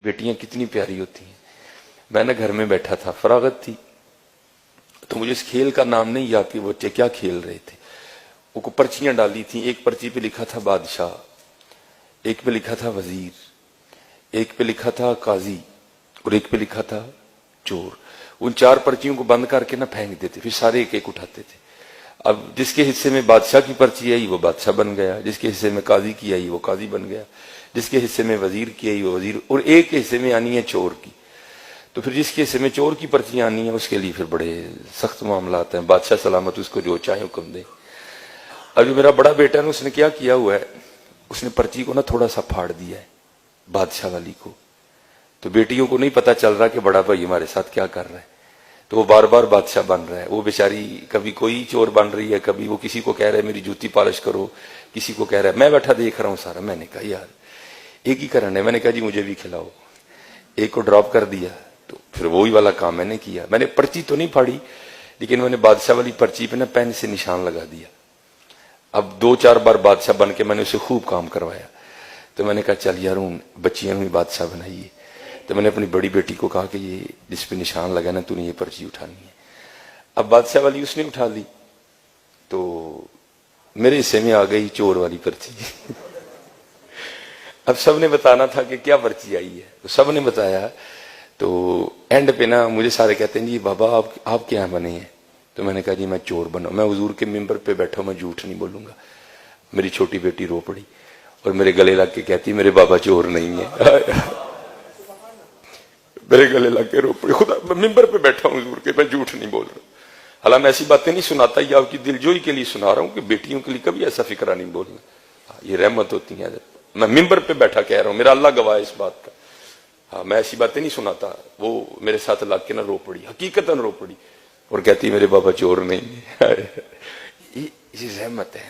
بیٹیاں کتنی پیاری ہوتی ہیں. میں نے گھر میں بیٹھا تھا, فراغت تھی, تو مجھے اس کھیل کا نام نہیں یاد کہ وہ بچے کیا کھیل رہے تھے. وہ کو پرچیاں ڈالی تھیں, ایک پرچی پہ لکھا تھا بادشاہ, ایک پہ لکھا تھا وزیر, ایک پہ لکھا تھا قاضی, اور ایک پہ لکھا تھا چور. ان چار پرچیوں کو بند کر کے نہ پھینک دیتے, پھر سارے ایک ایک اٹھاتے تھے. اب جس کے حصے میں بادشاہ کی پرچی آئی وہ بادشاہ بن گیا, جس کے حصے میں قاضی کی آئی وہ قاضی بن گیا, جس کے حصے میں وزیر کی آئی وہ وزیر, اور ایک کے حصے میں آنی ہے چور کی. تو پھر جس کے حصے میں چور کی پرچیاں آنی ہیں اس کے لیے پھر بڑے سخت معاملات ہیں. بادشاہ سلامت اس کو جو چاہے حکم دے. اب جو میرا بڑا بیٹا ہے اس نے کیا کیا ہوا ہے, اس نے پرچی کو نا تھوڑا سا پھاڑ دیا ہے بادشاہ والی کو. تو بیٹیوں کو نہیں پتا چل رہا کہ بڑا بھائی ہمارے ساتھ کیا کر رہا ہے, تو وہ بار بار بادشاہ بن رہا ہے. وہ بیچاری کبھی کوئی چور بن رہی ہے, کبھی وہ کسی کو کہہ رہا ہے میری جوتی پالش کرو, کسی کو کہہ رہا ہے. میں بیٹھا دیکھ رہا ہوں سارا. میں نے کہا یار ایک ہی کرنا ہے. میں نے کہا جی مجھے بھی کھلاؤ. ایک کو ڈراپ کر دیا, تو پھر وہی والا کام میں نے کیا. میں نے پرچی تو نہیں پھاڑی, لیکن میں نے بادشاہ والی پرچی پہ نا پین سے نشان لگا دیا. اب 2-4 بار بادشاہ بن کے میں نے اسے خوب کام کروایا. تو میں نے کہا چل یار ہوں بچیاں بھی بادشاہ بنائیے. تو میں نے اپنی بڑی بیٹی کو کہا کہ یہ جس پہ نشان لگا نا تو نے یہ پرچی اٹھانی ہے. اب بادشاہ والی اس نے اٹھا لی, تو میرے حصے میں آ گئی چور والی پرچی. اب سب نے بتانا تھا کہ کیا پرچی آئی ہے, تو سب نے بتایا. تو اینڈ پہ نا مجھے سارے کہتے ہیں جی بابا آپ کیا بنے ہیں. تو میں نے کہا جی میں چور بنا. میں حضور کے ممبر پہ بیٹھا ہوں, میں جھوٹ نہیں بولوں گا. میری چھوٹی بیٹی رو پڑی اور میرے گلے لگ کے کہتی میرے بابا چور نہیں ہے. میرے گلے لگ کے رو پڑی. خدا ممبر پہ بیٹھا ہوں حضور کے, میں جھوٹ نہیں بول رہا. حالانکہ میں ایسی باتیں نہیں سناتا, یہ آپ کی دلجوئی کے لیے سنا رہا ہوں کہ بیٹیوں کے لیے کبھی ایسا فکرہ نہیں بولنا. یہ رحمت ہوتی ہے. میں ممبر پہ بیٹھا کہہ رہا ہوں, میرا اللہ گواہ ہے اس بات کا. ہاں میں ایسی باتیں نہیں سناتا. وہ میرے ساتھ لگ کے نہ رو پڑی, حقیقتاً رو پڑی, اور کہتی میرے بابا چور نہیں ہے. یہ رحمت ہے.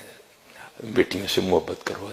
بیٹیوں سے محبت کرو.